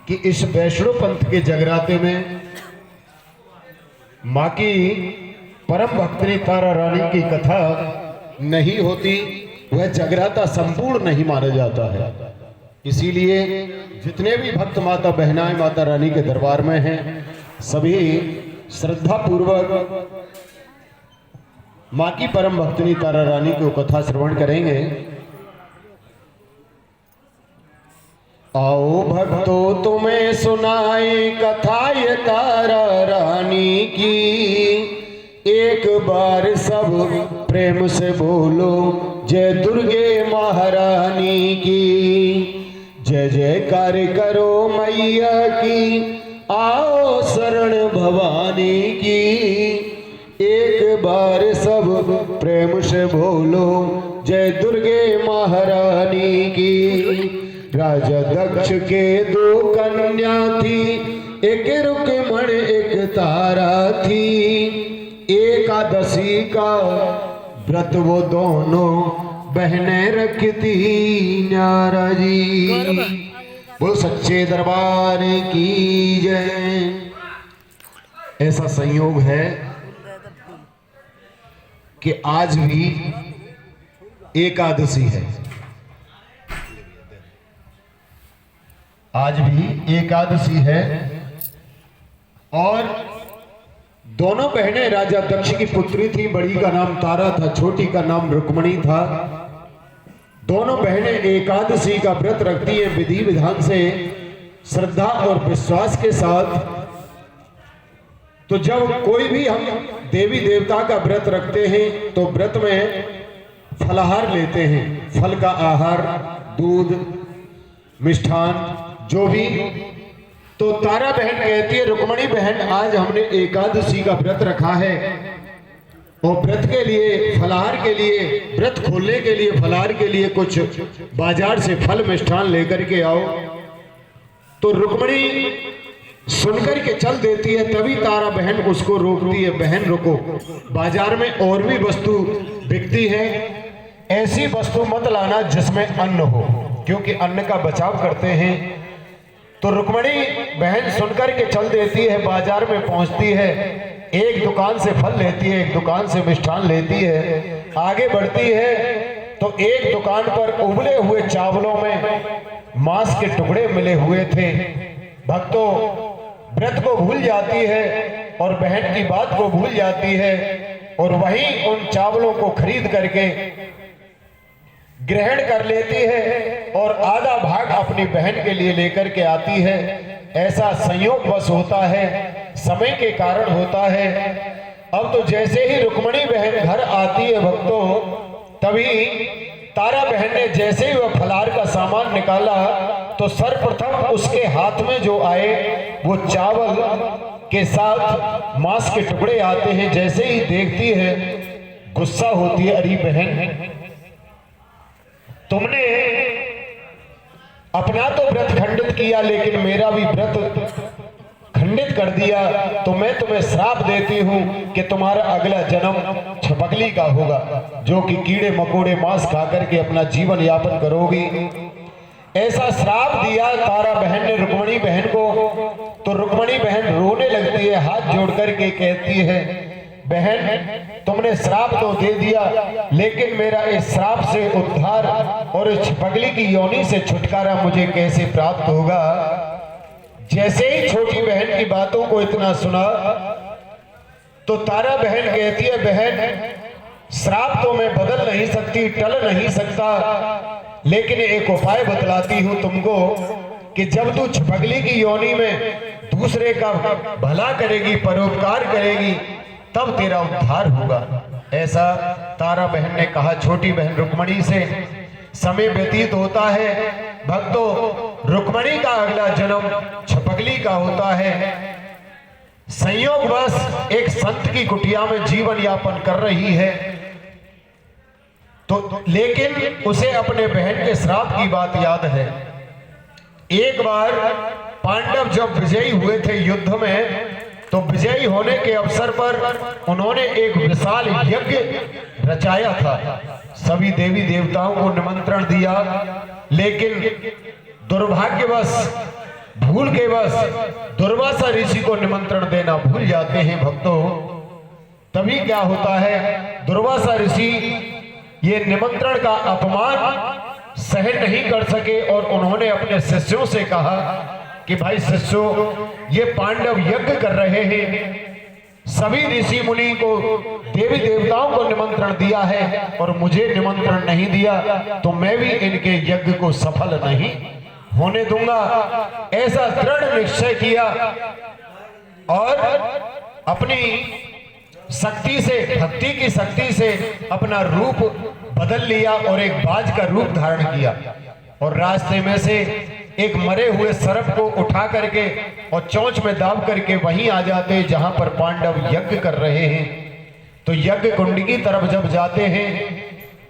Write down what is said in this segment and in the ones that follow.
कि इस वैष्णव पंथ के जगराते में माँ की परम भक्तनी तारा रानी की कथा नहीं होती, वह जगराता संपूर्ण नहीं माना जाता है। इसीलिए जितने भी भक्त माता बहनाएं माता रानी के दरबार में हैं, सभी श्रद्धा पूर्वक माँ की परम भक्तनी तारा रानी को कथा श्रवण करेंगे। आओ भक्तो तुम्हें सुनाए कथा ये तारा रानी की, एक बार सब प्रेम से बोलो जय दुर्गे महारानी की। जय जयकार करो मैया की, आओ शरण भवानी की, एक बार सब प्रेम से बोलो जय दुर्गे महारानी की। राजा दक्ष के दो कन्या थी, एक रुक्मण एक तारा थी, एकादशी का व्रत वो दोनों बहनें रखती न्यारा जी। बोल सच्चे दरबार की जय। ऐसा संयोग है कि आज भी एकादशी है, आज भी एकादशी है और दोनों बहनें राजा दक्ष की पुत्री थी। बड़ी का नाम तारा था, छोटी का नाम रुक्मणी था। दोनों बहनें एकादशी का व्रत रखती हैं विधि विधान से, श्रद्धा और विश्वास के साथ। तो जब कोई भी हम देवी देवता का व्रत रखते हैं तो व्रत में फलाहार लेते हैं, फल का आहार, दूध, मिष्ठान जो भी। तो तारा बहन कहती है, रुक्मणी बहन आज हमने एकादशी का व्रत रखा है और व्रत के लिए फलाहार के लिए, व्रत खोलने के लिए फलाहार के लिए कुछ बाजार से फल मिष्ठान लेकर के आओ। तो रुक्मणी सुनकर के चल देती है, तभी तारा बहन उसको रोकती है, बहन रुको, बाजार में और भी वस्तु बिकती है, ऐसी वस्तु मत लाना जिसमें अन्न हो, क्योंकि अन्न का बचाव करते हैं। तो रुक्मणी बहन सुनकर के चल देती है, बाजार में पहुंचती है, एक दुकान से फल लेती है, एक दुकान से मिष्ठान लेती है, आगे बढ़ती है तो एक दुकान पर उबले हुए चावलों में मांस के टुकड़े मिले हुए थे। भक्तों व्रत को भूल जाती है और बहन की बात को भूल जाती है और वहीं उन चावलों को खरीद करके ग्रहण कर लेती है और आधा भाग अपनी बहन के लिए लेकर के आती है। ऐसा संयोगवश होता है, समय के कारण होता है। अब तो जैसे ही रुक्मणी बहन घर आती है भक्तों, तभी तारा बहन ने जैसे ही वह फलाहार का सामान निकाला तो सर्वप्रथम उसके हाथ में जो आए वो चावल के साथ मांस के टुकड़े आते हैं। जैसे ही देखती है गुस्सा होती है, अरे बहन तुमने अपना तो व्रत खंडित किया लेकिन मेरा भी व्रत खंडित कर दिया, तो मैं तुम्हें श्राप देती हूं कि तुम्हारा अगला जन्म छपकली का होगा, जो कि कीड़े मकोड़े मांस खाकर के अपना जीवन यापन करोगी। ऐसा श्राप दिया तारा बहन ने रुक्मणी बहन को। तो रुक्मणी बहन रोने लगती है, हाथ जोड़ करके कहती है, बहन तुमने श्राप तो दे दिया लेकिन मेरा इस श्राप से उद्धार और इस छपकली की योनि से छुटकारा मुझे कैसे प्राप्त होगा। जैसे ही छोटी बहन की बातों को इतना सुना तो तारा बहन कहती है, बहन श्राप तो मैं बदल नहीं सकती, टल नहीं सकता, लेकिन एक उपाय बतलाती हूं तुमको कि जब तू छपकली की योनि में दूसरे का भला करेगी, परोपकार करेगी, तब तेरा उद्धार होगा। ऐसा तारा बहन ने कहा छोटी बहन रुक्मणी से। समय व्यतीत होता है भक्तों, रुक्मणी का अगला जन्म छपकली का होता है। संयोगवश एक संत की कुटिया में जीवन यापन कर रही है, तो लेकिन उसे अपने बहन के श्राप की बात याद है। एक बार पांडव जब विजयी हुए थे युद्ध में, तो विजयी होने के अवसर पर उन्होंने एक विशाल यज्ञ रचाया था, सभी देवी देवताओं को निमंत्रण दिया, लेकिन दुर्भाग्यवश भूल के बस दुर्वासा ऋषि को निमंत्रण देना भूल जाते हैं भक्तों। तभी क्या होता है, दुर्वासा ऋषि ये निमंत्रण का अपमान सहन नहीं कर सके और उन्होंने अपने शिष्यों से कहा कि भाई शिष्यों, ये पांडव यज्ञ कर रहे हैं, सभी ऋषि मुनि को, देवी देवताओं को निमंत्रण दिया है और मुझे निमंत्रण नहीं दिया, तो मैं भी इनके यज्ञ को सफल नहीं होने दूंगा। ऐसा दृढ़ निश्चय किया और अपनी शक्ति से, भक्ति की शक्ति से अपना रूप बदल लिया और एक बाज का रूप धारण किया और रास्ते में से एक मरे हुए सर्प को उठा करके और चोंच में दाब करके वहीं आ जाते जहां पर पांडव यज्ञ कर रहे हैं। तो यज्ञ कुंड की तरफ जब जाते हैं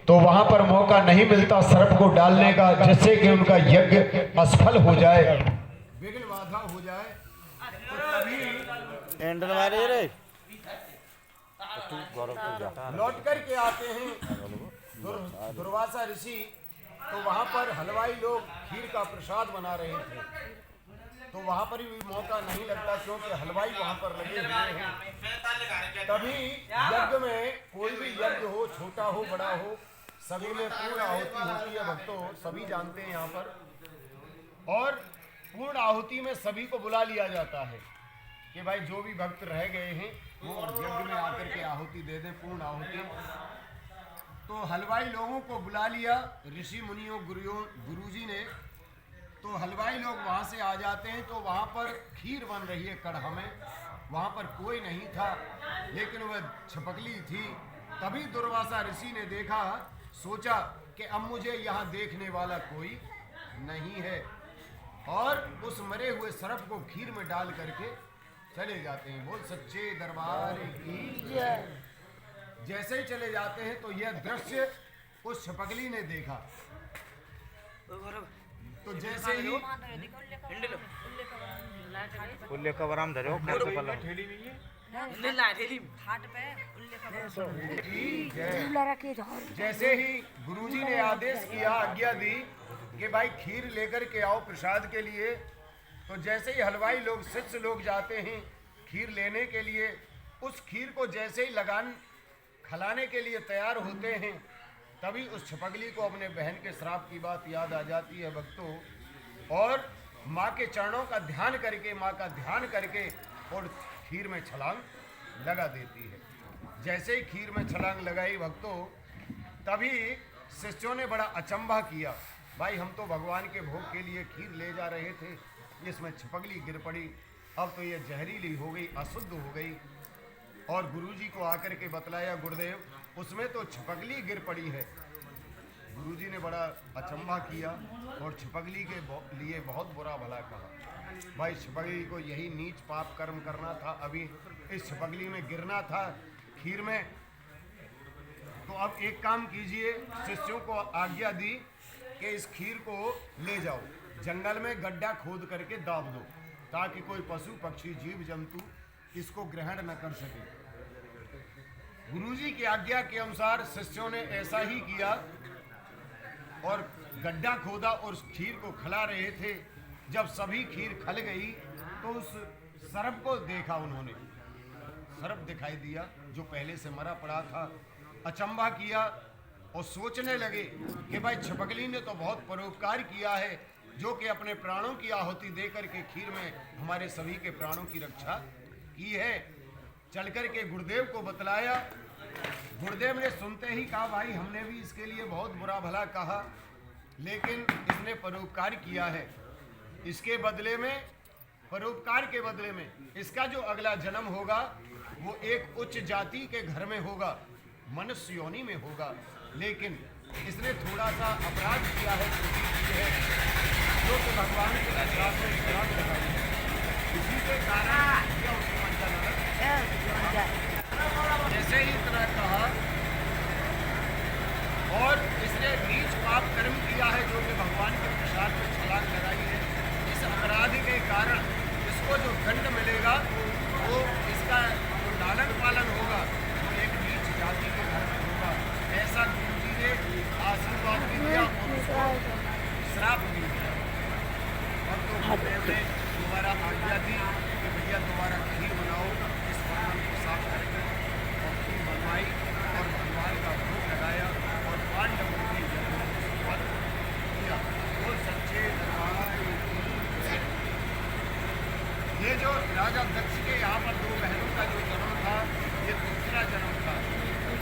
तो वहां पर मौका नहीं मिलता सर्प को डालने का, जिससे कि उनका यज्ञ असफल हो जाए, विघ्न बाधा हो जाए। तो तभी लौट करके आते हैं दुर्वासा ऋषि, तो वहां पर हलवाई लोग खीर का प्रसाद बना रहे थे, तो वहां पर भी मौका नहीं लगता क्योंकि हलवाई वहां पर लगे हुए हैं। तभी यज्ञ में, कोई भी यज्ञ हो, छोटा हो बड़ा हो, सभी में पूर्ण आहुति होती है भक्तों, सभी जानते हैं यहाँ पर। और पूर्ण आहुति में सभी को बुला लिया जाता है कि भाई जो भी भक्त रह गए हैं वो यज्ञ में आकर के आहुति दे दें, पूर्ण आहुति। तो हलवाई लोगों को बुला लिया ऋषि मुनियों गुरुजी ने। तो हलवाई लोग वहाँ से आ जाते हैं, तो वहाँ पर खीर बन रही है कढ़ा में, वहाँ पर कोई नहीं था लेकिन वह छपकली थी। तभी दुर्वासा ऋषि ने देखा, सोचा कि अब मुझे यहाँ देखने वाला कोई नहीं है, और उस मरे हुए सर्प को खीर में डाल करके चले जाते हैं। बोल सच्चे दरबार की जय। जैसे ही चले जाते हैं तो यह दृश्य उस छपकली ने देखा। तो जैसे ही जैसे ही गुरुजी ने आदेश किया, आज्ञा दी कि भाई खीर लेकर के आओ प्रसाद के लिए, तो जैसे ही हलवाई लोग, शिष्य लोग जाते हैं खीर लेने के लिए, उस खीर को जैसे ही लगान खिलाने के लिए तैयार होते हैं, तभी उस छपकली को अपने बहन के श्राप की बात याद आ जाती है भक्तों, और माँ के चरणों का ध्यान करके, माँ का ध्यान करके और खीर में छलांग लगा देती है। जैसे ही खीर में छलांग लगाई भक्तों, तभी शिष्यों ने बड़ा अचंभा किया, भाई हम तो भगवान के भोग के लिए खीर ले जा रहे थे, इसमें छपकली गिर पड़ी, अब तो ये जहरीली हो गई, अशुद्ध हो गई। और गुरुजी को आकर के बतलाया, गुरुदेव उसमें तो छपकली गिर पड़ी है। गुरुजी ने बड़ा अचंभा किया और छपकली के लिए बहुत बुरा भला कहा, भाई छपकली को यही नीच पाप कर्म करना था, अभी इस छपकली में गिरना था खीर में। तो अब एक काम कीजिए, शिष्यों को आज्ञा दी कि इस खीर को ले जाओ, जंगल में गड्ढा खोद करके दाब दो, ताकि कोई पशु पक्षी जीव जंतु इसको ग्रहण न कर सके। गुरुजी की आज्ञा के अनुसार शिष्यों ने ऐसा ही किया और गड्ढा खोदा और उस खीर को खिला रहे थे। जब सभी खीर खल गई तो उस सर्प को देखा उन्होंने, सर्प दिखाई दिया जो पहले से मरा पड़ा था। अचंभा किया और सोचने लगे कि भाई छपकली ने तो बहुत परोपकार किया है, जो कि अपने प्राणों की आहुति दे करके खीर में हमारे सभी के प्राणों की रक्षा की है। चल कर के गुरुदेव को बतलाया, गुरुदेव ने सुनते ही कहा, भाई हमने भी इसके लिए बहुत बुरा भला कहा, लेकिन इसने परोपकार किया है, इसके बदले में, परोपकार के बदले में इसका जो अगला जन्म होगा वो एक उच्च जाति के घर में होगा, मनुष्य योनि में होगा। लेकिन इसने थोड़ा सा अपराध किया है, जो कि भगवान के अपराध में श्राप लगाई है, इसी के कारण जैसे ही इतना कहा, और इसने नीच पाप कर्म किया है, जो कि भगवान के प्रसाद में छलांग लगाई है। इस अपराध के कारण इसको जो दंड मिलेगा वो इसका जो लालन पालन होगा वो एक नीच जाति के घर में होगा। ऐसा गुरुजी ने आशीर्वाद भी दिया और उसको श्राप भी दिया। और तो गुरुदेव ने आज्ञा दी कि भैया दोबारा खीर बनाओ, इस बर्तन को साफ करके और खीर बनवाई और भगवान का भोग लगाया और पांडवों की जन्मोत्सव किया। वो सच्चे दरबार। ये जो राजा दक्ष के यहाँ पर दो बहनों का जो जन्म था, ये दूसरा जन्म था।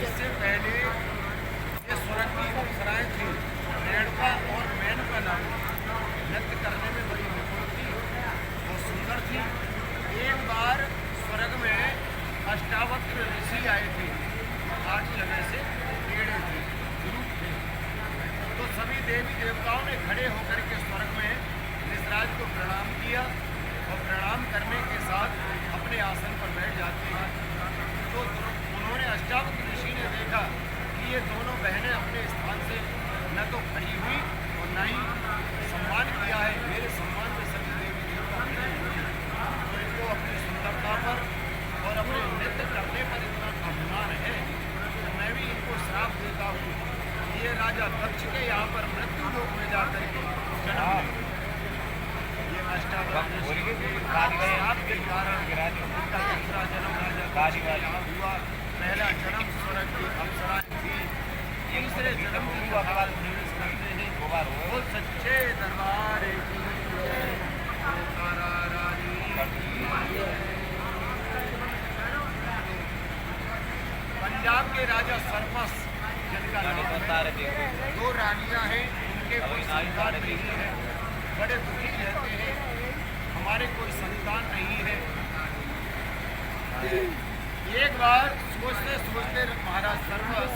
इससे पहले ये स्वर्ग की अप्सराएं थी, रेणुका और मेनका नाम, नृत्य करने में बड़ी निपुण थी और सुंदर थी। एक बार स्वर्ग में अष्टावक्र ऋषि आए थे, 8 जगह से टेढ़े थे, रूप थे। तो सभी देवी देवताओं ने खड़े होकर के स्वर्ग में ऋषराज को प्रणाम किया और प्रणाम करने के साथ अपने आसन पर बैठ जाते हैं। तो उन्होंने अष्टावक्र ऋषि ने देखा कि ये दोनों बहनें अपने स्थान से न तो खड़ी हुई और न ही सम्मान किया है। मेरे सम्मान में सभी देवी देवता खड़े हुए हैं और इनको अपनी सुंदरता पर और अपने नृत्य करने पर इतना अभिमान है, तो मैं भी इनको श्राप देता हूँ। ये राजा दक्ष के यहाँ पर मृत्यु लोक में जाकर के जन्म, ये अष्टावक्र ऋषि के श्राप के कारण इनका दूसरा जन्म राजा दक्ष के यहाँ हुआ। पहला जन्म स्वर्ग की अप्सराएं थी, तीसरे जन्म की बात प्रवेश करते हैं। वो सच्चे दरबार की तारा रानी की। पंजाब के राजा सरपस, जिनका नाम है, 2 रानियां हैं, उनके कोई संतान नहीं है, बड़े दुखी रहते हैं, हमारे कोई संतान नहीं है। एक बार सोचते सोचते महाराज सरपस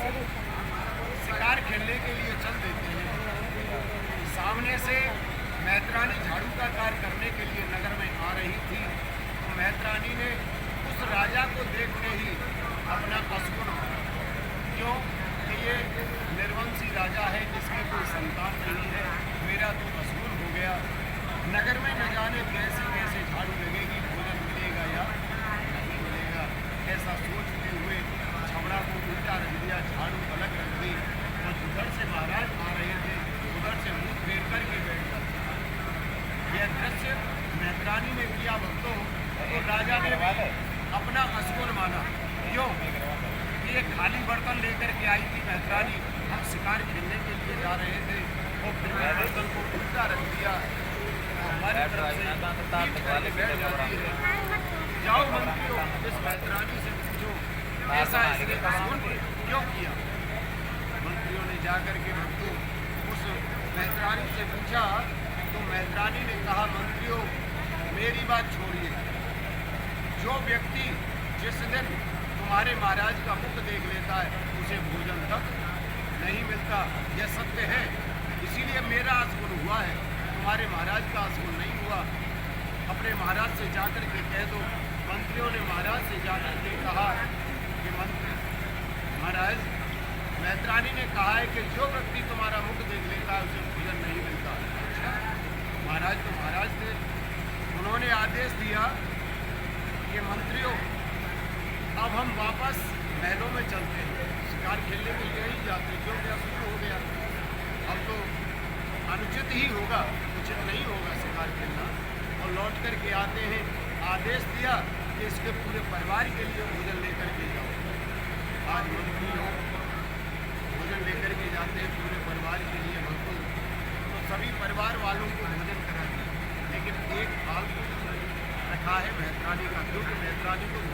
शिकार खेलने के लिए चल देते हैं। सामने से मैत्रानी झाड़ू का कार्य करने के लिए नगर में आ रही थी। तो मैत्रानी ने उस राजा को देखते ही अपना असगुण माना। क्यों कि ये निर्वंशी राजा है, जिसके कोई संतान नहीं है, मेरा तो असगुण हो गया। नगर में न जाने कैसे कैसे झाड़ू लगेगी, भोजन मिलेगा या नहीं मिलेगा, ऐसा सोचते हुए छबड़ा को उल्टा रख दिया, झाड़ू अलग रख दी और उधर से महाराज आ रहे थे, उधर से मुंह फेर करके बैठ जाते। यह दृश्य मैत्रानी ने किया भक्तों, तो राजा ने अपना असगुण माना। क्यों कि ये खाली बर्तन लेकर के आई थी मैत्रानी, हम शिकार खेलने के लिए जा रहे थे और फिर बर्तन को उल्टा रख दिया। हमारी तरफ से बैठ जाती है। जाओ मंत्रियों, इस मैत्रानी से पूछो ऐसा इसने असगुण क्यों किया। मंत्रियों ने जाकर के भक्तों उस मैत्रानी से पूछा, तो मैत्रानी ने कहा, मंत्रियों मेरी बात छोड़िए, जो व्यक्ति जिस दिन तुम्हारे महाराज का मुख देख लेता है उसे भोजन तक नहीं मिलता, यह सत्य है। इसीलिए मेरा असगुण हुआ है, तुम्हारे महाराज का असगुण नहीं हुआ। अपने महाराज से जाकर के कह दो। मंत्रियों ने महाराज से जाकर के कहा कि मंत्री महाराज, मैत्रानी ने कहा है कि जो व्यक्ति तुम्हारा मुख देख लेता है उसे भोजन नहीं मिलता। अच्छा, महाराज तो महाराज थे, उन्होंने आदेश दिया कि मंत्रियों अब हम वापस महलों में चलते हैं, शिकार खेलने के लिए ही जाते हैं, क्योंकि अब शुरू हो गया, अब तो अनुचित ही होगा, उचित नहीं होगा शिकार खेलना, और लौट कर के आते हैं। आदेश दिया कि इसके पूरे परिवार के लिए भोजन लेकर के जाओ। आज मंत्री लोग भोजन लेकर के जाते हैं पूरे परिवार के लिए भक्तों, तो सभी परिवार वालों को भोजन करा दिया, लेकिन एक भाग रखा है मैत्रानी का, क्योंकि मैत्रानी को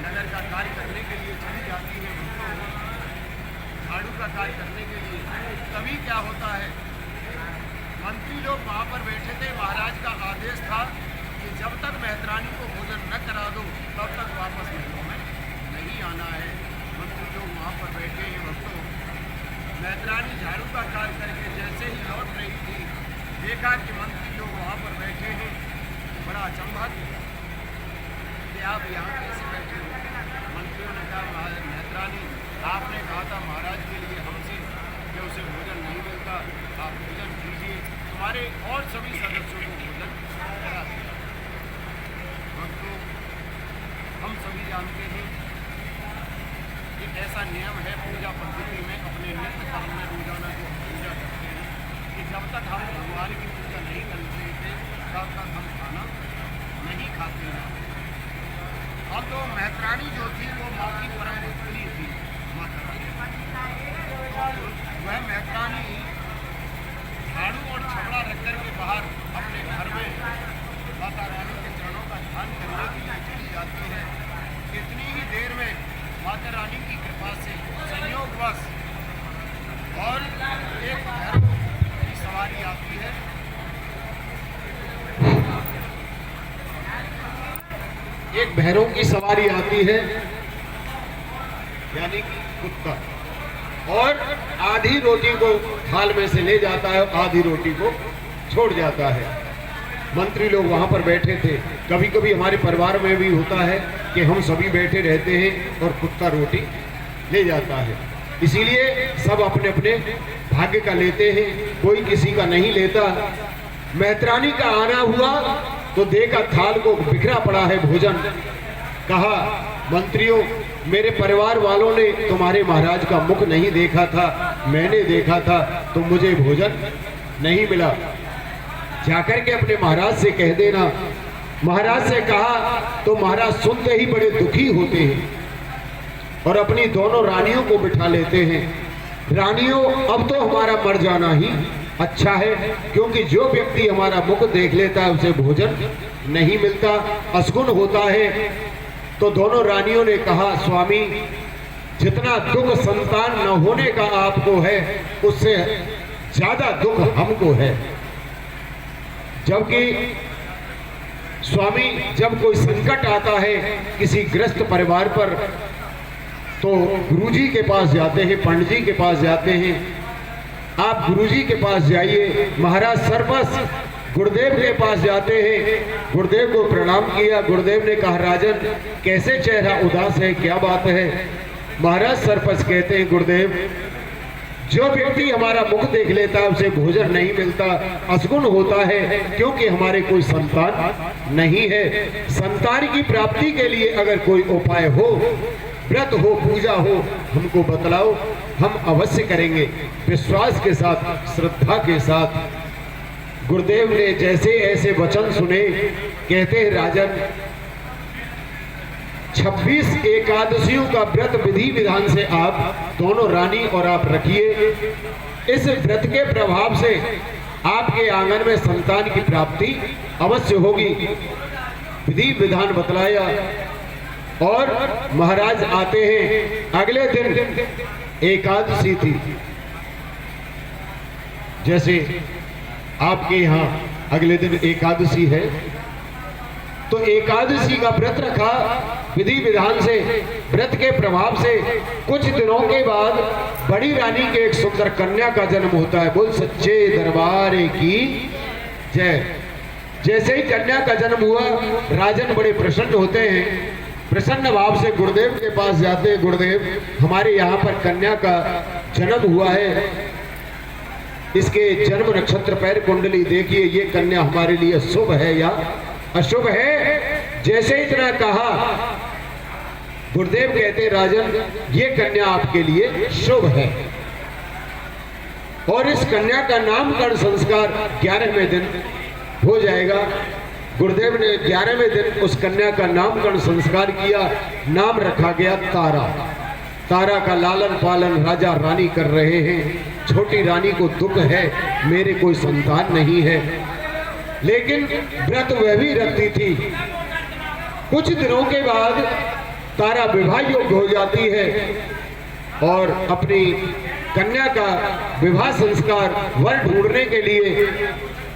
नगर का कार्य करने के लिए चली जाती है भक्तों, झाड़ू का कार्य करने के लिए। तभी क्या होता है, मंत्री लोग वहाँ पर बैठे थे, महाराज का आदेश था कि जब तक मैत्रानी को भोजन न करा दो तब तक वापस महलों में नहीं आना है। मंत्री लोग वहाँ पर बैठे हैं भक्तों। मैत्रानी झाड़ू का कार्य करके जैसे ही लौट रही थी, देखा कि मंत्री लोग वहाँ पर बैठे हैं। बड़ा अचंभा किया कि आप यहाँ कैसे बैठे हो। मंत्रियों ने कहा, मैत्रानी आपने कहा था महाराज के लिए हमसे कि उसे भोजन नहीं मिलता, आप भोजन कीजिए, तुम्हारे और सभी सदस्यों को भोजन करा दिया। भक्तों, हम सभी जानते हैं कि ऐसा नियम है पूजा पद्धति में, अपने नित्य कर्म में रोजाना जो हम पूजा करते हैं कि जब तक हम भगवान की पूजा नहीं कर लेते तब तक हम खाना जाते हैं। अब तो मैत्राणी जो थी वो माँ की परम पुत्री थी, माता रानी। वह मैत्राणी झाड़ू और छबड़ा रख कर के बाहर अपने घर में माता रानी के चरणों का ध्यान करने के लिए चली जाती है। कितनी ही देर में माता रानी की कृपा से संयोगवश और एक भैरव की सवारी आती है। एक भैरव की सवारी आती है, यानी कि कुत्ता, और आधी रोटी को थाल में से ले जाता है, आधी रोटी को छोड़ जाता है। मंत्री लोग वहां पर बैठे थे। कभी कभी हमारे परिवार में भी होता है कि हम सभी बैठे रहते हैं और कुत्ता रोटी ले जाता है। इसीलिए सब अपने अपने भाग्य का लेते हैं, कोई किसी का नहीं लेता। मैत्राणी का आना हुआ तो देखा थाल को बिखरा पड़ा है भोजन। कहा, मंत्रियों, मेरे परिवार वालों ने तुम्हारे महाराज का मुख नहीं देखा था, मैंने देखा था, तो मुझे भोजन नहीं मिला। जाकर के अपने महाराज से कह देना। महाराज से कहा तो महाराज सुनते ही बड़े दुखी होते हैं और अपनी दोनों रानियों को बिठा लेते हैं। रानियों, अब तो हमारा मर जाना ही अच्छा है, क्योंकि जो व्यक्ति हमारा मुख देख लेता है उसे भोजन नहीं मिलता, असगुन होता है। तो दोनों रानियों ने कहा, स्वामी, जितना दुख संतान न होने का आपको है, उससे ज्यादा दुख हमको है। जबकि स्वामी, जब कोई संकट आता है किसी ग्रस्त परिवार पर, तो गुरुजी के पास जाते हैं, पंडित जी के पास जाते हैं। आप गुरुजी के पास जाइए। महाराज सर्पस गुरुदेव के पास जाते हैं। गुरुदेव को प्रणाम किया। गुरुदेव ने कहा, राजन, कैसे चेहरा उदास है, क्या बात है? महाराज सर्पस कहते हैं, गुरुदेव, जो व्यक्ति हमारा मुख देख लेता है उसे भोजन नहीं मिलता, असगुन होता है, क्योंकि हमारे कोई संतान नहीं है। संतान की प्राप्ति के लिए अगर कोई उपाय हो, व्रत हो, पूजा हो, हमको बतलाओ, हम अवश्य करेंगे। विश्वास के साथ, श्रद्धा के साथ। गुरुदेव ने जैसे ऐसे वचन सुने, कहते हैं, राजन, 26 एकादशियों का व्रत विधि विधान से आप दोनों रानी और आप रखिए। इस व्रत के प्रभाव से आपके आंगन में संतान की प्राप्ति अवश्य होगी। विधि विधान बतलाया और महाराज आते हैं। अगले दिन एकादशी थी। जैसे आपके यहाँ अगले दिन एकादशी है, तो एकादशी का व्रत रखा। विधि विधान से, व्रत के प्रभाव से कुछ दिनों के बाद बड़ी रानी के एक सुंदर कन्या का जन्म होता है। बोल सच्चे दरबार की जय। जैसे ही कन्या का जन्म हुआ, राजन बड़े प्रसन्न होते हैं। प्रसन्न भाव से गुरुदेव के पास जाते हैं। गुरुदेव, हमारे यहाँ पर कन्या का जन्म हुआ है, इसके जन्म नक्षत्र पैर कुंडली देखिए, ये कन्या हमारे लिए शुभ है या अशुभ है? जैसे इतना कहा, गुरुदेव कहते, राजन, ये कन्या आपके लिए शुभ है और इस कन्या का नामकरण संस्कार 11वें दिन हो जाएगा। गुरुदेव ने 11वें दिन उस कन्या का नामकरण संस्कार किया। नाम रखा गया तारा। तारा का लालन पालन राजा रानी कर रहे हैं। छोटी रानी को दुख है, मेरे कोई संतान नहीं है, लेकिन व्रत वह भी रखती थी। कुछ दिनों के बाद तारा विवाह योग्य हो जाती है और अपनी कन्या का विवाह संस्कार वर ढूंढने के लिए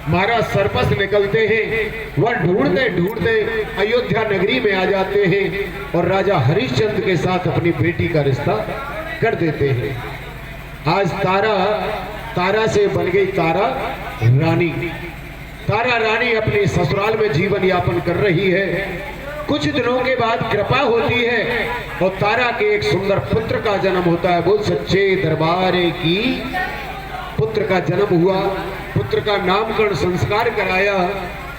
महाराज सर्पस निकलते हैं। वर ढूंढते ढूंढते अयोध्या नगरी में आ जाते हैं और राजा हरिश्चंद्र के साथ अपनी बेटी का रिश्ता कर देते हैं। आज तारा से बन गई तारा रानी। तारा रानी अपने ससुराल में जीवन यापन कर रही है। कुछ दिनों के बाद कृपा होती है और तारा के एक सुंदर पुत्र का जन्म होता है। बोल सच्चे दरबार की। पुत्र का जन्म हुआ। पुत्र का नामकरण संस्कार कराया।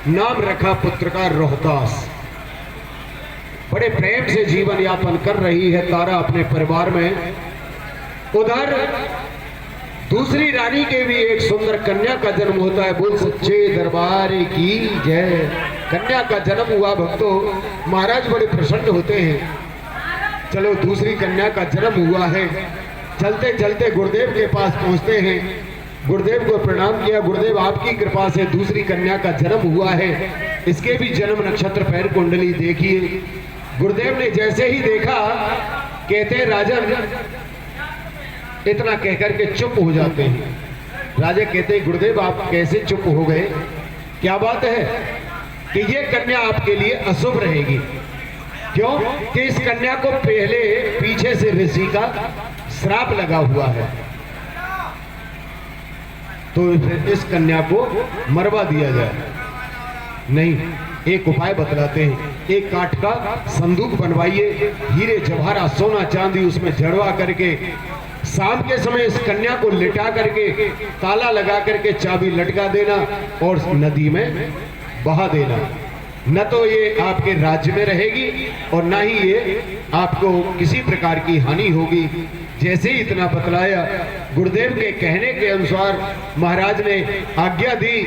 नाम रखा पुत्र का रोहतास। बड़े प्रेम से जीवन यापन कर रही है तारा अपने परिवार में। उधर दूसरी रानी के भी एक सुंदर कन्या का जन्म होता है। बोल सच्चे दरबार की जय। कन्या का जन्म हुआ भक्तों, महाराज बड़े प्रसन्न होते हैं। चलो दूसरी कन्या का जन्म हुआ है। चलते चलते गुरुदेव के पास पहुंचते हैं। गुरुदेव को प्रणाम किया, गुरुदेव आपकी कृपा से दूसरी कन्या का जन्म हुआ है, इसके भी जन्म नक्षत्र पैर कुंडली देखिए। गुरुदेव ने जैसे ही देखा, कहते राजन, इतना कहकर के चुप हो जाते हैं। राजा कहते हैं गुरुदेव आप कैसे चुप हो गए, क्या बात है? कि ये कन्या आपके लिए अशुभ रहेगी। क्यों? कि इस कन्या को पहले पीछे से ऋषि का श्राप लगा हुआ है, तो इस कन्या को मरवा दिया जाए। नहीं, एक उपाय बतलाते हैं। एक काठ का संदूक बनवाइए, हीरे जवाहरा सोना चांदी उसमें जड़वा करके शाम के समय इस कन्या को लिटा करके ताला लगा करके चाबी लटका देना और नदी में बहा देना। न तो ये आपके राज्य में रहेगी और न ही ये आपको किसी प्रकार की हानि होगी। जैसे ही इतना बतलाया, गुरुदेव के कहने के अनुसार महाराज ने आज्ञा दी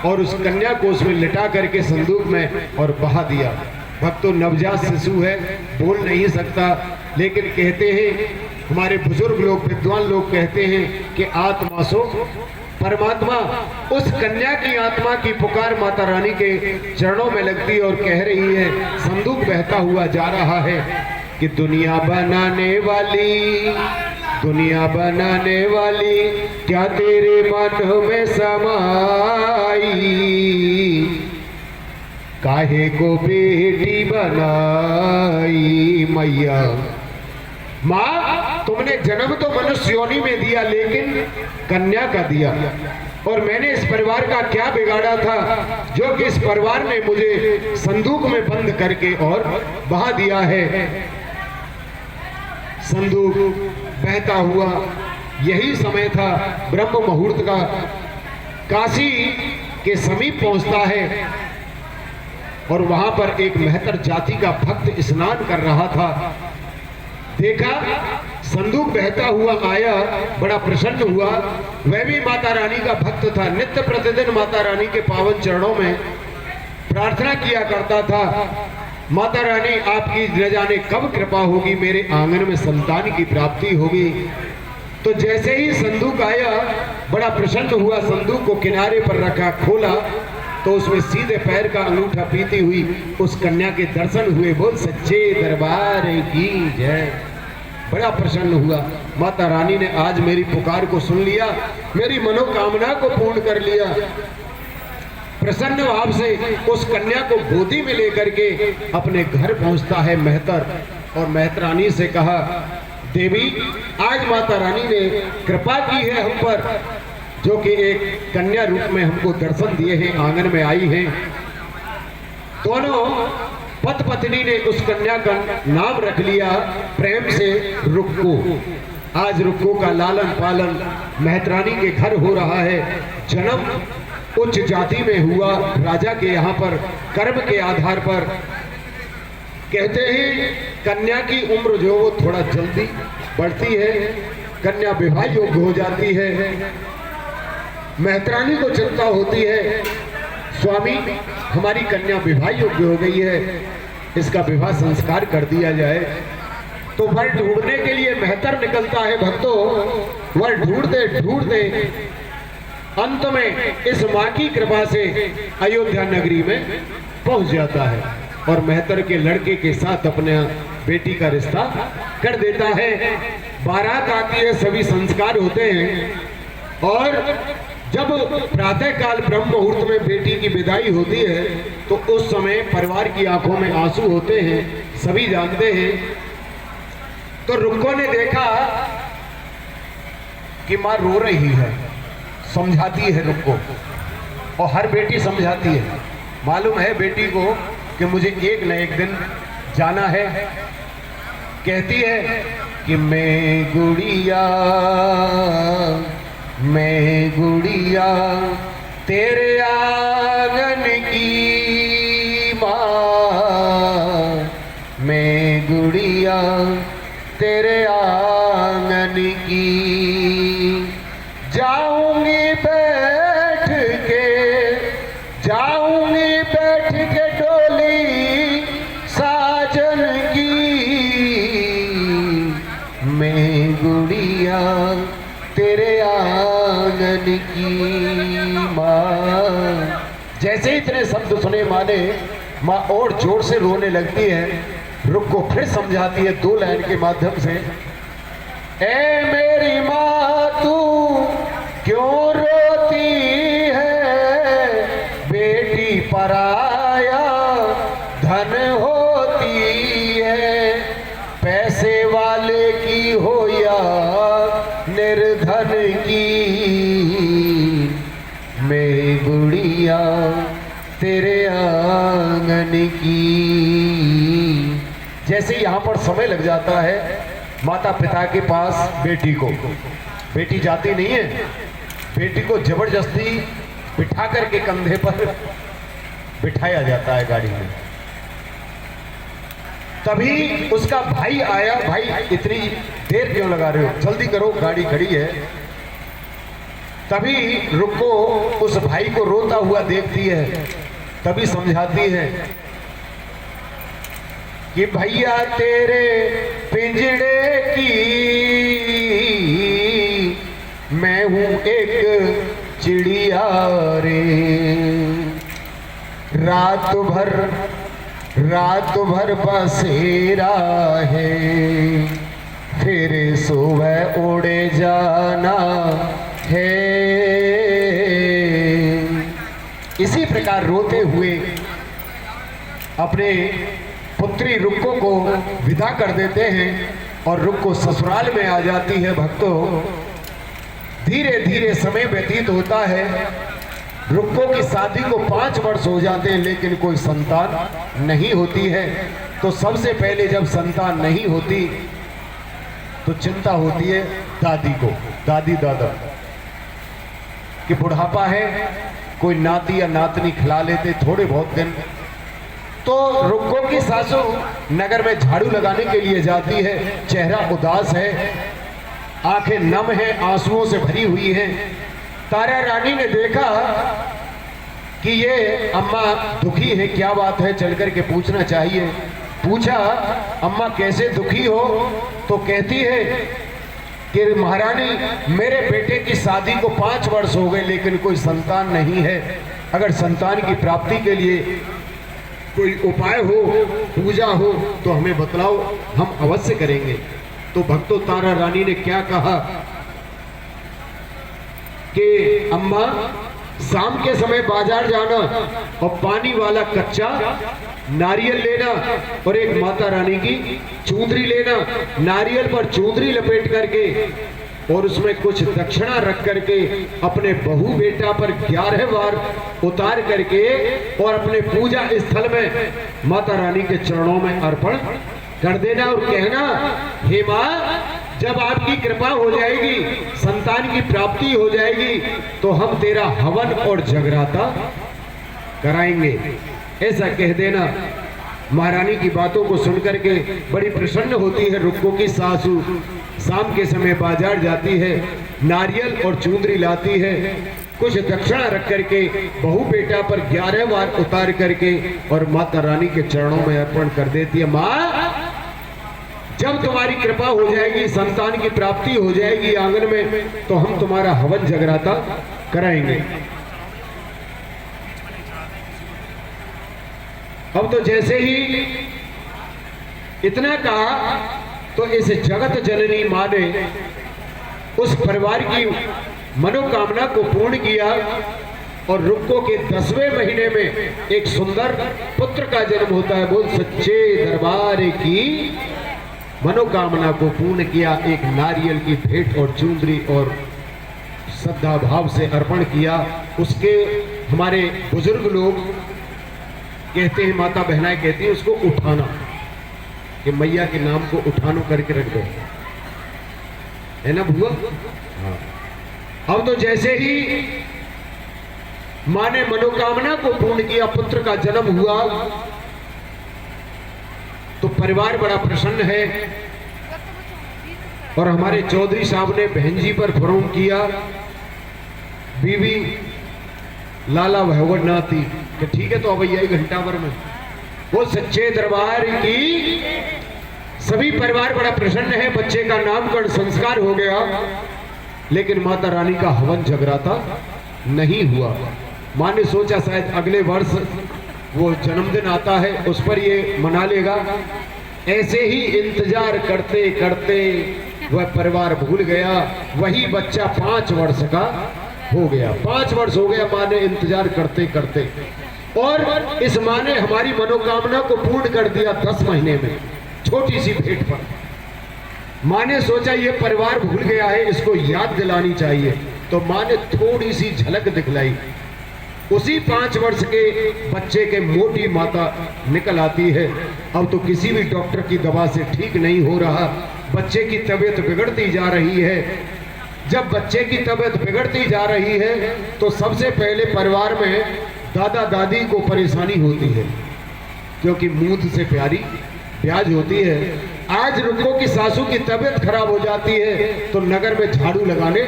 और उस कन्या को उसमें लिटा करके संदूक में और बहा दिया। भक्तों, नवजात शिशु है, बोल नहीं सकता, लेकिन कहते हैं हमारे बुजुर्ग लोग, विद्वान लोग कहते हैं कि आत्मा सो परमात्मा। उस कन्या की आत्मा की पुकार माता रानी के चरणों में लगती और कह रही है, संदूक बहता हुआ जा रहा है कि दुनिया बनाने वाली, दुनिया बनाने वाली, क्या तेरे मन में समाई, काहे को बेटी बनाई मैया। माँ, तुमने जन्म तो मनुष्य योनि में दिया, लेकिन कन्या का दिया, और मैंने इस परिवार का क्या बिगाड़ा था जो कि इस परिवार ने मुझे संदूक में बंद करके और बहा दिया है। संदूक बहता हुआ, यही समय था ब्रह्म मुहूर्त का, काशी के समीप पहुंचता है और वहां पर एक मेहतर जाति का भक्त स्नान कर रहा था। देखा संदूक बहता हुआ आया, बड़ा प्रसन्न हुआ। वह भी माता रानी का भक्त था, नित्य प्रतिदिन माता रानी के पावन चरणों में प्रार्थना किया करता था, माता रानी आपकी न जाने कब कृपा होगी, मेरे आंगन में संतान की प्राप्ति होगी। तो जैसे ही संदूक आया, बड़ा प्रसन्न हुआ, संदूक को किनारे पर रखा, खोला तो उसमें सीधे पैर का अंगूठा पीती हुई उस कन्या के दर्शन हुए। बोल सच्चे दरबार की जय। बड़ा प्रसन्न हुआ, माता रानी ने आज मेरी पुकार को सुन लिया, मेरी मनोकामना को पूर्ण कर लिया। प्रसन्न भाव से उस कन्या को गोदी में लेकर के अपने घर पहुंचता है मेहतर, और मेहतरानी से कहा, देवी आज माता रानी ने कृपा की है हम पर, जो कि एक कन्या रूप में हमको दर्शन दिए हैं, आंगन में आई हैं। दोनों पति पत्नी ने उस कन्या का नाम रख लिया प्रेम से रुक्को। आज रुक्को का लालन पालन मेहतरानी के घर हो रहा है। जन्म उच्च जाति में हुआ, राजा के यहाँ पर कर्म के आधार पर। कहते हैं कन्या की उम्र जो वो थोड़ा जल्दी बढ़ती है, कन्या विवाह योग्य हो जाती है। मेहतरानी को चिंता होती है, स्वामी हमारी कन्या विवाह योग्य हो गई है, इसका विवाह संस्कार कर दिया जाए। तो वर ढूंढने के लिए मेहतर निकलता है। भक्तों, वर ढूंढते ढूंढते अंत में इस माँ की कृपा से अयोध्या नगरी में पहुंच जाता है और मेहतर के लड़के के साथ अपने बेटी का रिश्ता कर देता है। बारात आती है, सभी संस्कार होते हैं, और जब प्रातः काल ब्रह्म मुहूर्त में बेटी की विदाई होती है तो उस समय परिवार की आंखों में आंसू होते हैं, सभी जानते हैं। तो रुक्को ने देखा कि मां रो रही है, समझाती है रुक्को, और हर बेटी समझाती है। मालूम है बेटी को कि मुझे एक न एक दिन जाना है। कहती है कि मैं गुड़िया तेरे आंगन की माँ, मैं गुड़िया तेरे आंगन की, जाऊंगी बैठ के की माँ। जैसे ही इतने शब्द सुने माँ ने, माँ और जोर से रोने लगती है। रुक को फिर समझाती है 2 लाइन के माध्यम से, ए मेरी माँ तू क्यों रोती है, बेटी पराया धन होती है, पैसे वाले की हो या निर्धन की, मेरी गुड़िया तेरे आंगन की। जैसे यहाँ पर समय लग जाता है माता पिता के पास बेटी को, बेटी जाती नहीं है, बेटी को जबरदस्ती बिठा करके कंधे पर बिठाया जाता है गाड़ी में। तभी उसका भाई आया, भाई इतनी देर क्यों लगा रहे हो, जल्दी करो गाड़ी खड़ी है। तभी रुको उस भाई को रोता हुआ देखती है, तभी समझाती है कि भैया तेरे पिंजड़े की मैं हूं एक चिड़िया रे, रात भर बसेरा है, फिर सुबह उड़े जाना है। इसी प्रकार रोते हुए अपने पुत्री रुक्को को विदा कर देते हैं और रुक्को ससुराल में आ जाती है। भक्तों, धीरे धीरे समय व्यतीत होता है। रुक्को की शादी को 5 वर्ष हो जाते हैं, लेकिन कोई संतान नहीं होती है। तो सबसे पहले जब संतान नहीं होती तो चिंता होती है दादी को, दादी दादा कि बुढ़ापा है, कोई नाती या नातनी खिला लेते थोड़े बहुत दिन। तो रुक्को की सासू नगर में झाड़ू लगाने के लिए जाती है, चेहरा उदास है, आंखें नम है, आंसुओं से भरी हुई हैं। तारा रानी ने देखा कि ये अम्मा दुखी है, क्या बात है, चल करके पूछना चाहिए। पूछा, अम्मा कैसे दुखी हो? तो कहती है कि महारानी मेरे बेटे की शादी को 5 वर्ष हो गए, लेकिन कोई संतान नहीं है। अगर संतान की प्राप्ति के लिए कोई उपाय हो, पूजा हो तो हमें बतलाओ, हम अवश्य करेंगे। तो भक्तों, तारा रानी ने क्या कहा कि अम्मा शाम के समय बाजार जाना और पानी वाला कच्चा नारियल लेना और एक माता रानी की चुंदरी लेना, नारियल पर चुंदरी लपेट करके और उसमें कुछ दक्षिणा रख करके अपने बहू बेटा पर 11 बार उतार करके और अपने पूजा स्थल में माता रानी के चरणों में अर्पण कर देना और कहना, हे माँ, जब आपकी कृपा हो जाएगी, संतान की प्राप्ति हो जाएगी, तो हम तेरा हवन और जगराता कराएंगे। ऐसा कह देना। महारानी की बातों को सुनकर के बड़ी प्रसन्न होती है रुक्को की सासू। शाम के समय बाजार जाती है, नारियल और चुंदरी लाती है, कुछ दक्षिणा रख करके बहू बेटा पर 11 बार उतार करके और माता रानी के चरणों में अर्पण कर देती है। माँ, जब तुम्हारी कृपा हो जाएगी, संतान की प्राप्ति हो जाएगी आंगन में, तो हम तुम्हारा हवन जगराता कराएंगे। अब तो जैसे ही इतना कहा तो इस जगत जननी मां ने उस परिवार की मनोकामना को पूर्ण किया और रुक्को के 10वें महीने में एक सुंदर पुत्र का जन्म होता है। बोल सच्चे दरबार की मनोकामना को पूर्ण किया। एक नारियल की भेंट और चुंदरी और श्रद्धा भाव से अर्पण किया। उसके हमारे बुजुर्ग लोग कहते हैं, माता बहनाएं कहती हैं उसको उठाना, कि मैया के नाम को उठानो करके रख दो, है ना बुआ? हाँ। अब तो जैसे ही मां ने मनोकामना को पूर्ण किया, पुत्र का जन्म हुआ, तो परिवार बड़ा प्रसन्न है। और हमारे चौधरी साहब ने बहन जी पर फरोम किया, बीवी लाला भगवनाथी, कि ठीक है तो अब यही घंटा भर में। वो सच्चे दरबार की सभी परिवार बड़ा प्रसन्न है। बच्चे का नामकरण संस्कार हो गया लेकिन माता रानी का हवन जगराता नहीं हुआ। माँ ने सोचा शायद अगले वर्ष वो जन्मदिन आता है उस पर ये मना लेगा। ऐसे ही इंतजार करते करते वह परिवार भूल गया। वही बच्चा 5 वर्ष का हो गया। 5 वर्ष हो गया माँ ने इंतजार करते करते, और इस माँ ने हमारी मनोकामना को पूर्ण कर दिया 10 महीने में, छोटी सी भेंट पर। माँ ने सोचा ये परिवार भूल गया है, इसको याद दिलानी चाहिए, तो माँ ने थोड़ी सी झलक दिखलाई। उसी 5 वर्ष के बच्चे के मोटी माता निकल आती है। अब तो किसी भी डॉक्टर की दवा से ठीक नहीं हो रहा, बच्चे की तबीयत बिगड़ती जा रही है। जब बच्चे की तबीयत बिगड़ती जा रही है तो सबसे पहले परिवार में दादा दादी को परेशानी होती है, क्योंकि मूत से प्यारी ब्याज होती है। आज रुक्को की सासू की तबीयत खराब हो जाती है तो नगर में झाड़ू लगाने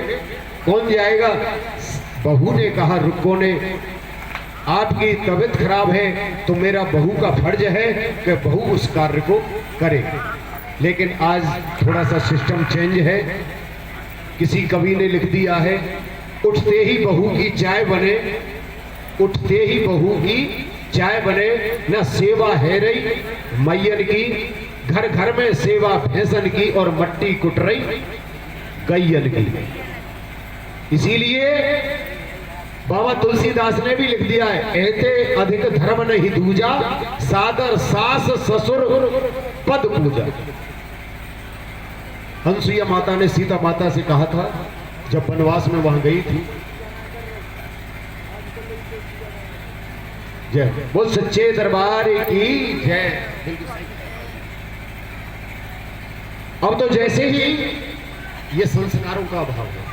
कौन जाएगा? बहू ने कहा, रुक्को ने, आपकी तबीयत खराब है तो मेरा बहू का फर्ज है कि बहू उस कार्य को करे। लेकिन आज थोड़ा सा सिस्टम चेंज है। किसी कवि ने लिख दिया है, उठते ही बहू की चाय बने, उठते ही बहू की चाय बने, न सेवा है रही मैयन की, घर घर में सेवा भैंसन की और मट्टी कुट रही गैयन की। इसीलिए बाबा तुलसीदास ने भी लिख दिया है, ऐते अधिक धर्म नहीं दूजा, सादर सास ससुर पद पूजा। हंसुया माता ने सीता माता से कहा था जब वनवास में वहां गई थी, जय बोल सच्चे दरबार की जय। अब तो जैसे ही ये संस्कारों का अभाव है,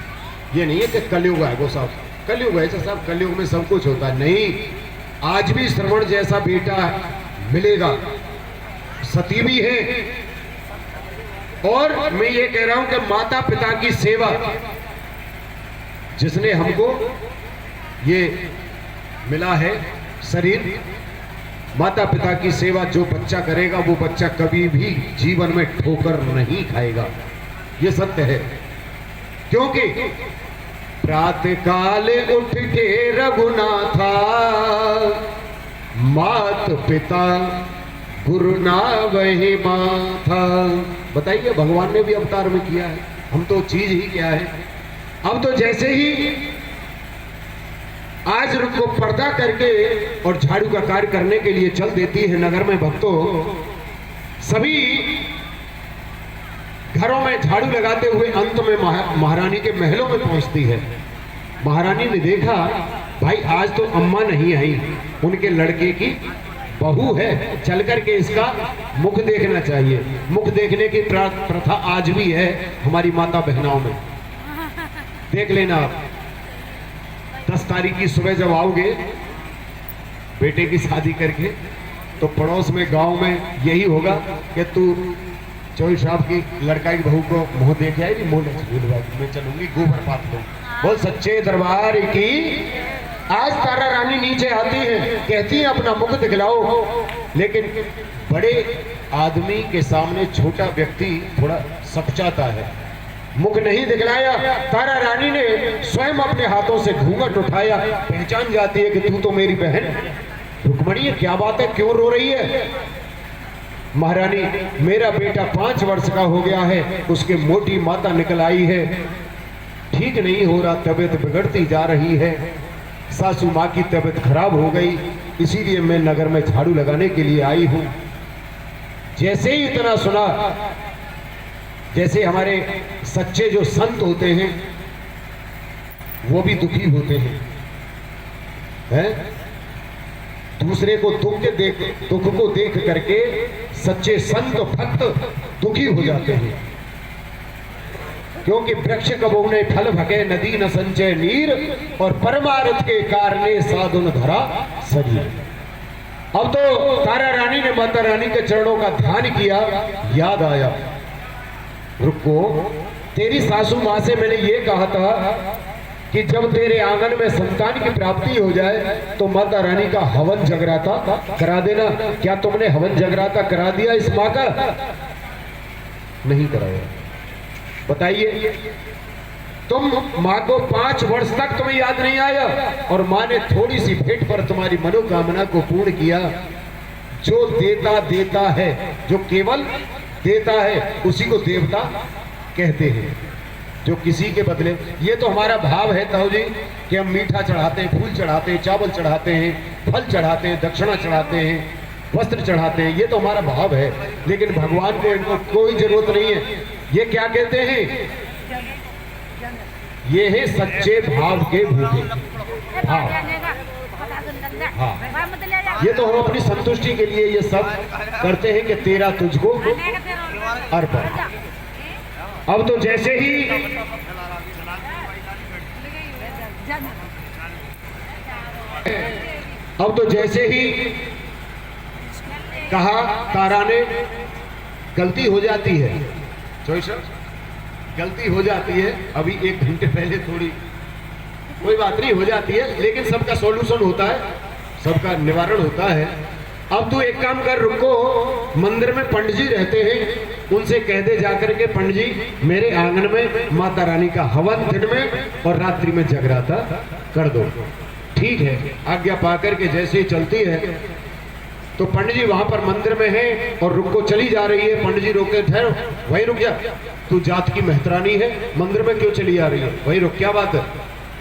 ये नहीं है कि कलयुग है वो साहब, कलयुग है साहब, कलयुग में सब कुछ होता है, नहीं। आज भी श्रवण जैसा बेटा मिलेगा, सती भी है। और मैं ये कह रहा हूं कि माता पिता की सेवा, जिसने हमको ये मिला है शरीर, माता पिता की सेवा जो बच्चा करेगा वो बच्चा कभी भी जीवन में ठोकर नहीं खाएगा। ये सत्य है। क्योंकि प्रातः काल उठ के रघुनाथा, मात पिता गुरु ना वही माथा। बताइए, भगवान ने भी अवतार में किया है, हम तो चीज ही क्या है। अब तो जैसे ही आज रुको पर्दा करके और झाड़ू का कार्य करने के लिए चल देती है नगर में भक्तों, सभी घरों में झाड़ू लगाते हुए अंत में महारानी के महलों में पहुंचती है। महारानी ने देखा, भाई आज तो अम्मा नहीं आई, उनके लड़के की बहू है, चल करके इसका मुख देखना चाहिए। मुख देखने की प्रथा आज भी है हमारी माता बहनाओं में। देख लेना आप, 10 तारीख की सुबह जब आओगे बेटे की शादी करके, तो पड़ोस में गांव में यही होगा कि तू चौधरी साहब की लड़का की बहू को मुंह देखे आई, मुंह मैं चलूंगी गोबर पात लो। बोल सच्चे दरबार की। आज तारा रानी नीचे आती है, कहती है अपना मुख दिखलाओ, लेकिन बड़े आदमी के सामने छोटा व्यक्ति थोड़ा सपचाता है। मुख नहीं दिखलाया, तारा रानी ने स्वयं अपने हाथों से घूंघट उठाया, पहचान जाती है कि तू तो मेरी बहन रुक्मणी है। क्या बात है, क्यों रो रही है? महारानी, मेरा बेटा 5 वर्ष का हो गया है, उसके मोटी माता निकल आई है, ठीक नहीं हो रहा, तबीयत बिगड़ती जा रही है, सासू माँ की तबीयत खराब हो गई, इसीलिए मैं नगर में झाड़ू लगाने के लिए आई हूं। जैसे ही इतना सुना, जैसे हमारे सच्चे जो संत होते हैं वो भी दुखी होते हैं, दूसरे को दुख को देख करके सच्चे संत भक्त दुखी हो जाते हैं। क्योंकि वृक्ष कबो ने फल भगे, नदी न संचय नीर, और परमार्थ के कारणे साधुन धरा शरीर। अब तो तारा रानी ने माता रानी के चरणों का ध्यान किया, याद आया, रुको, तेरी सासू माँ से मैंने ये कहा था कि जब तेरे आंगन में संतान की प्राप्ति हो जाए तो माता रानी का हवन जगराता करा देना। क्या तुमने हवन जगराता करा दिया इस माँ का? नहीं कराया। बताइए, तुम माँ को 5 वर्ष तक तुम्हें याद नहीं आया और माँ ने थोड़ी सी भेंट पर तुम्हारी मनोकामना को पूर्ण किया। जो देता देता है, जो केवल देता है, उसी को देवता कहते हैं। जो किसी के बदले, ये तो हमारा भाव है ताऊ जी कि हम मीठा चढ़ाते हैं, फूल चढ़ाते हैं, चावल चढ़ाते हैं, फल चढ़ाते हैं, दक्षिणा चढ़ाते हैं, वस्त्र चढ़ाते हैं, ये तो हमारा भाव है। लेकिन भगवान को इनको कोई जरूरत नहीं है। ये क्या कहते हैं? ये है सच्चे भाव के भूखे। हाँ हाँ, ये तो हम अपनी संतुष्टि के लिए ये सब करते हैं कि तेरा तुझको अर्पण। अब तो जैसे ही कहा तारा ने, गलती हो जाती है, गलती हो जाती है। अभी 1 घंटे पहले थोड़ी, कोई बात नहीं, हो जाती है, लेकिन सबका सॉल्यूशन होता है, सबका निवारण होता है। अब तू एक काम कर, रुको, मंदिर में पंडित जी रहते हैं, उनसे कह दे जाकर के, पंडित जी मेरे आंगन में माता रानी का हवन दिन में और रात्रि में जगराता कर दो। ठीक है, आज्ञा पाकर के जैसे ही चलती है तो पंडित जी वहां पर मंदिर में है और रुको चली जा रही है। पंडित जी रोके, ठहरो, वहीं रुक जा, तू जात की मेहतरानी है, मंदिर में क्यों चली जा रही है? वहीं रुक, क्या बात है?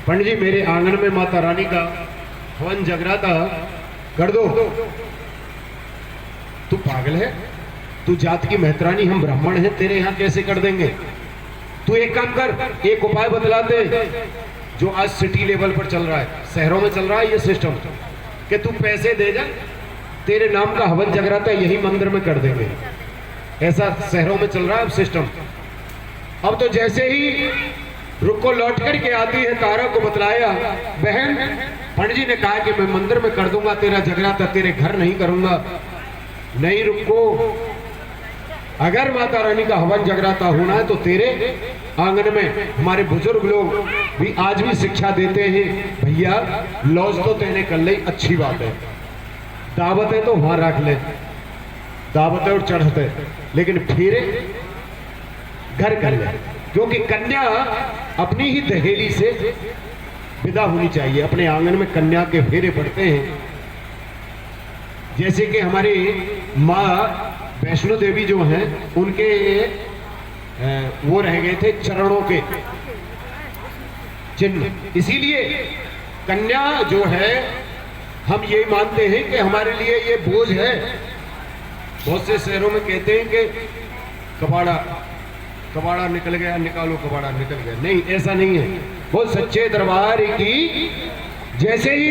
पंडित जी मेरे आंगन में माता रानी का हवन जगराता कर दो। तू पागल है? तू जात की मेहतरानी, हम ब्राह्मण हैं, तेरे यहाँ कैसे कर देंगे? तू एक काम कर, एक उपाय बतलाते जो आज सिटी लेवल पर चल रहा है, शहरों में चल रहा है ये सिस्टम कि तू पैसे दे जा, तेरे नाम का हवन जगराता यही मंदिर में कर देंगे। ऐसा शहरों में चल रहा है अब सिस्टम। अब तो जैसे ही रुको लौट करके आती है, तारा को बतलाया, बहन पंडित जी ने कहा कि मैं मंदिर में कर दूंगा तेरा जगराता, तेरे घर नहीं करूंगा। नहीं रुको, अगर माता रानी का हवन जगराता होना है तो तेरे आंगन में। हमारे बुजुर्ग लोग भी आज भी शिक्षा देते हैं, भैया लॉज तो तेने कर ली, अच्छी बात है, दावत है तो वहां रख ले, दावत है और चढ़ते, लेकिन फिर घर कर ले, क्योंकि कन्या अपनी ही दहेली से विदा होनी चाहिए। अपने आंगन में कन्या के फेरे पड़ते हैं। जैसे कि हमारी माँ वैष्णो देवी जो हैं, उनके वो रह गए थे चरणों के चिन्ह, इसीलिए कन्या जो है हम ये मानते हैं कि हमारे लिए ये बोझ है। बहुत से शहरों में कहते हैं कि कबाड़ा निकल गया, निकालो कबाड़ा निकल गया। नहीं, ऐसा नहीं है। वो सच्चे दरबार की, जैसे ही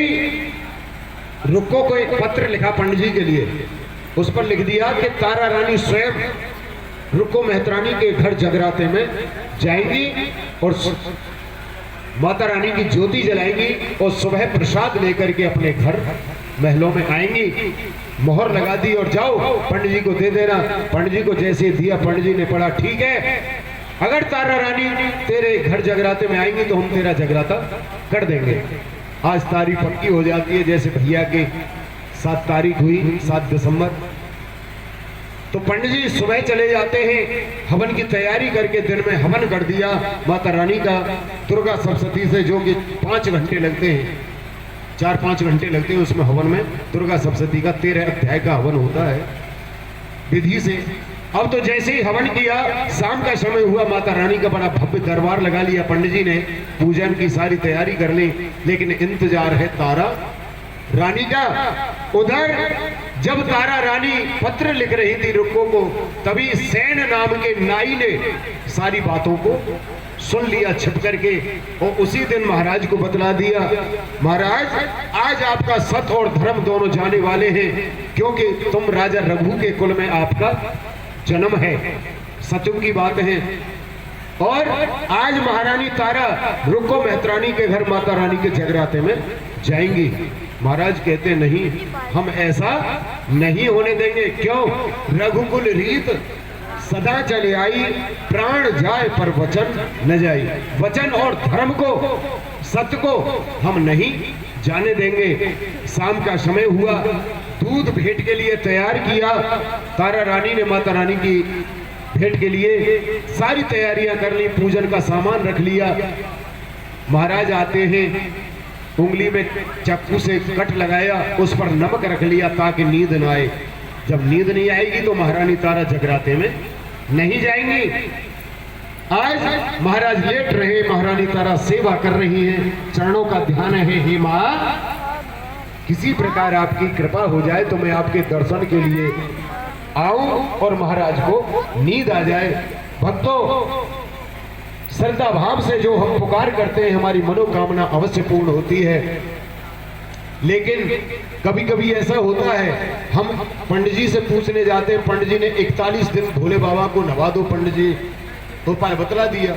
रुको को एक पत्र लिखा पंडित जी के लिए, उस पर लिख दिया कि तारा रानी स्वयं रुको मेहतरानी के घर जगराते में जाएंगी और माता रानी की ज्योति जलाएंगी और सुबह प्रसाद लेकर के अपने घर महलों में आएंगी। मोहर लगा दी और जाओ पंडित जी को दे देना। पंडित जी को जैसे दिया, पंडित जी ने पढ़ा, ठीक है, अगर तारा रानी तेरे घर जगराते में आएंगी तो हम तेरा जगराता कर देंगे। आज तारीख पक्की हो जाती है, जैसे भैया की 7 तारीख हुई, 7 दिसंबर। तो पंडित जी सुबह चले जाते हैं, हवन की तैयारी करके दिन में हवन कर दिया माता रानी का, दुर्गा सप्तशती से, जो कि 5 घंटे लगते हैं, 4-5 घंटे लगते हैं उसमें हवन में। दुर्गा सप्तशती का 13 अध्याय का हवन होता है विधि से। अब तो जैसे ही हवन किया, शाम का समय हुआ, माता रानी का बड़ा भव्य दरबार लगा लिया पंडित जी ने, पूजन की सारी तैयारी कर ली, लेकिन इंतजार है तारा रानी का। उधर जब तारा रानी पत्र लिख रही थी रुक्को को, तभी सैन नाम के नाई ने सारी बातों को सुन लिया छिप करके और उसी दिन महाराज को बतला दिया, महाराज आज आपका सत और धर्म दोनों जाने वाले हैं, क्योंकि तुम राजा रघु के कुल में आपका जन्म है, सतयुग की बात है। और आज महारानी तारा रुक्को मेहतरानी के घर माता रानी के जगराते में जाएंगी। महाराज कहते नहीं, हम ऐसा नहीं होने देंगे। क्यों? रघुकुल रीत सदा चले आई, प्राण जाए पर वचन न जाए। वचन और धर्म को, सत्य को हम नहीं जाने देंगे। शाम का समय हुआ, दूध भेंट के लिए तैयार किया। तारा रानी ने माता रानी की भेंट के लिए सारी तैयारियां कर ली, पूजन का सामान रख लिया। महाराज आते हैं, उंगली में चाकू से कट लगाया, उस पर नमक रख लिया ताकि नींद न आए। जब नींद नहीं आएगी तो महारानी तारा जगराते में नहीं जाएंगी। आज महाराज लेट रहे, महारानी तारा सेवा कर रही हैं, चरणों का ध्यान है। हे मां, किसी प्रकार आपकी कृपा हो जाए तो मैं आपके दर्शन के लिए आऊं और महाराज को नींद आ जाए। भक्तों, श्रद्धा भाव से जो हम पुकार करते हैं हमारी मनोकामना अवश्य पूर्ण होती है। लेकिन कभी कभी ऐसा होता है, हम पंडित जी से पूछने जाते हैं, पंडित जी ने 41 दिन भोले बाबा को नवा दो। पंडित जी तो उपाय बतला दिया।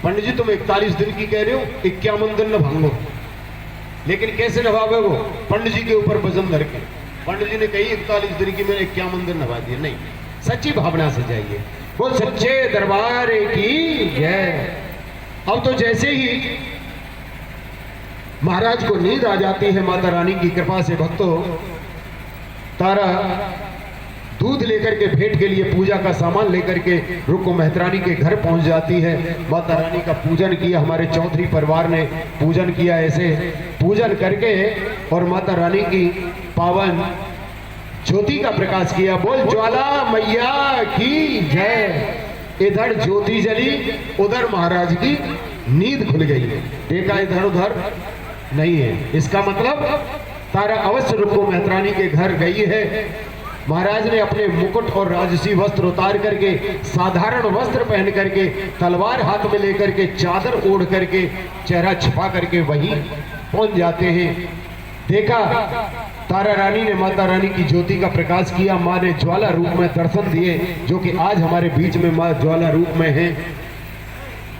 पंडित जी तुम 41 दिन की कह रहे हो, 51 दिन नभाओ। लेकिन कैसे नभावे वो? पंडित जी के ऊपर वजन धर के। पंडित जी ने कही 41 दिन की, मैंने 51 दिन नभा दिए। नहीं, सच्ची भावना से जाइए। वो सच्चे दरबार की जय। अब तो जैसे ही महाराज को नींद आ जाती है माता रानी की कृपा से, भक्तों, तारा दूध लेकर के भेंट के लिए पूजा का सामान लेकर के रुक्को मेहतरानी के घर पहुंच जाती है। माता रानी का पूजन किया, हमारे चौधरी परिवार ने पूजन किया। ऐसे पूजन करके और माता रानी की पावन ज्योति का प्रकाश किया। बोल ज्वाला मैया की जय। इधर ज्योति जली, उधर महाराज की नींद खुल गई। देखा इधर उधर नहीं है, इसका मतलब तारा अवश्य रुक्को मेहतरानी के घर गई है। महाराज ने अपने मुकुट और राजसी वस्त्र उतार करके, साधारण वस्त्र पहन करके, तलवार हाथ में लेकर के, चादर ओढ़ करके, चेहरा छिपा करके वहीं पहुंच जाते हैं। देखा तारा रानी ने माता रानी की ज्योति का प्रकाश किया। माँ ने ज्वाला रूप में दर्शन दिए, जो कि आज हमारे बीच में माँ ज्वाला रूप में है।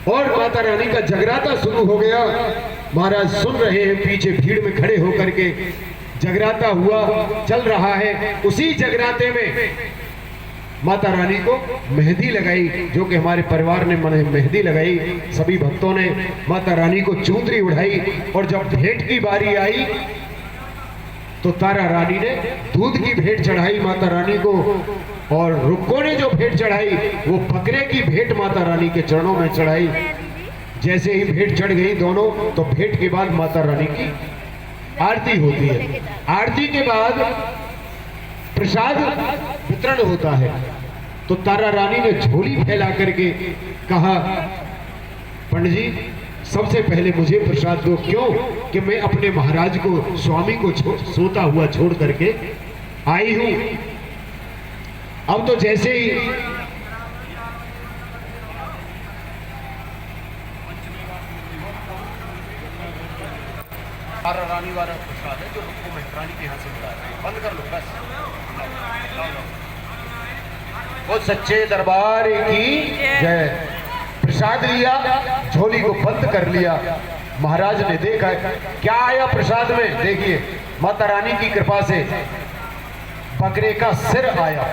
और माता रानी का जगराता शुरू हो गया। महाराज सुन रहे हैं, पीछे भीड़ में खड़े होकर के जगराता हुआ चल रहा है। उसी जगराते में माता रानी को मेहंदी लगाई, जो कि हमारे परिवार ने मेहंदी लगाई। सभी भक्तों ने माता रानी को चुंदरी उड़ाई। और जब भेंट की बारी आई तो तारा रानी ने दूध की भेंट चढ़ाई माता रानी को, और रुक्को ने जो भेंट चढ़ाई वो बकरे की भेंट माता रानी के चरणों में चढ़ाई। जैसे ही भेंट चढ़ गई दोनों, तो भेंट के बाद माता रानी की आरती होती है। आरती के बाद प्रसाद वितरण होता है। तो तारा रानी ने झोली फैला करके कहा, पंडित जी सबसे पहले मुझे प्रसाद दो। क्यों? कि मैं अपने महाराज को, स्वामी को सोता हुआ छोड़ करके आई हूं। अब तो जैसे ही तारा रानी वाला प्रसाद है जो रुक्को मेहतरानी के यहाँ से मिला है। बंद कर लो बस। वो सच्चे दरबार की जय। प्रसाद लिया, झोली को बंद कर लिया। महाराज ने देखा क्या आया प्रसाद में। देखिए माता रानी की कृपा से बकरे का सिर आया,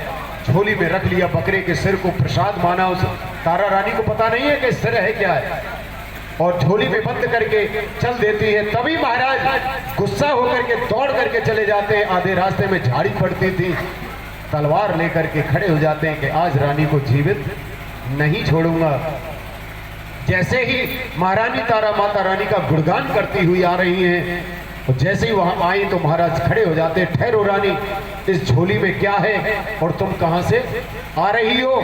झोली में रख लिया। बकरे के सिर को प्रसाद माना। उस तारा रानी को पता नहीं है कि सिर है क्या है, और झोली में बंद करके चल देती है। तभी महाराज गुस्सा होकर के दौड़ करके चले जाते हैं। आधे रास्ते में झाड़ी पड़ती थी, तलवार लेकर के खड़े हो जाते हैं कि आज रानी को जीवित नहीं छोड़ूंगा। जैसे ही महारानी तारा माता रानी का गुणगान करती हुई आ रही हैं, और जैसे ही वहां आई तो महाराज खड़े हो जाते हैं। ठहरो रानी, इस झोली में क्या है और तुम कहां से आ रही हो?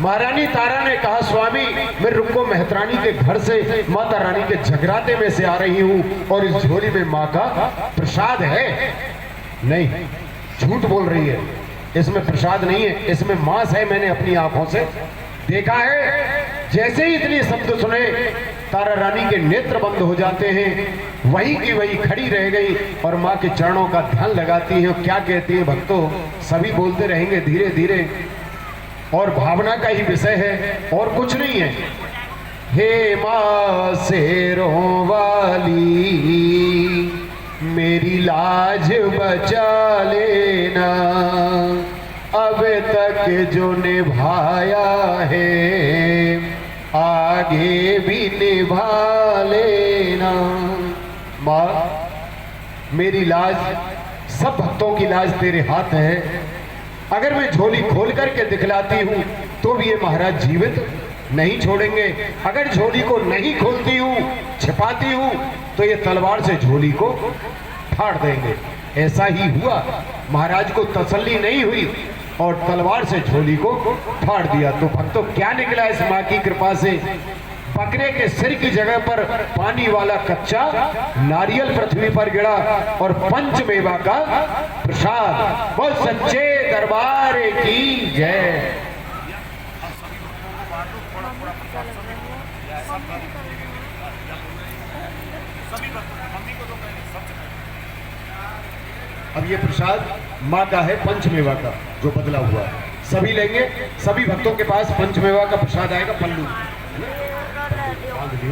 महारानी तारा ने कहा, स्वामी मैं रुक्को मेहतरानी के घर से माता रानी के जगराते में से आ रही हूं, और इस झोली में माँ का प्रसाद है। नहीं, झूठ बोल रही है, इसमें प्रसाद नहीं है, इसमें मांस है। मैंने अपनी आंखों से देखा है। जैसे ही इतने शब्द सुने, तारा रानी के नेत्र बंद हो जाते हैं। वहीं की वहीं खड़ी रह गई और माँ के चरणों का ध्यान लगाती है। क्या कहती है भक्तों? सभी बोलते रहेंगे धीरे धीरे, और भावना का ही विषय है और कुछ नहीं है। हे माँ शेरों वाली, मेरी लाज बचा लेना, अब तक जो निभाया है आगे भी निभा लेना। माँ मेरी लाज, सब भक्तों की लाज तेरे हाथ है। अगर मैं झोली खोल करके दिखलाती हूँ तो भी ये महाराज जीवित नहीं छोड़ेंगे। अगर झोली को नहीं खोलती हूँ, छिपाती हूँ, तो ये तलवार से झोली को फाड़ देंगे। ऐसा ही हुआ, महाराज को तसल्ली नहीं हुई और तलवार से झोली को फाड़ दिया। तो भक्तों क्या निकला इस माँ की कृपा से? बकरे के सिर की जगह पर पानी वाला कच्चा नारियल पृथ्वी पर गिरा और पंचमेवा का प्रसाद। वो सच्चे दरबार की जय। अब ये प्रसाद माँ का है, पंचमेवा का जो बदला हुआ है, सभी लेंगे। सभी भक्तों के पास पंचमेवा का प्रसाद आएगा। पल्लू बांध लियो।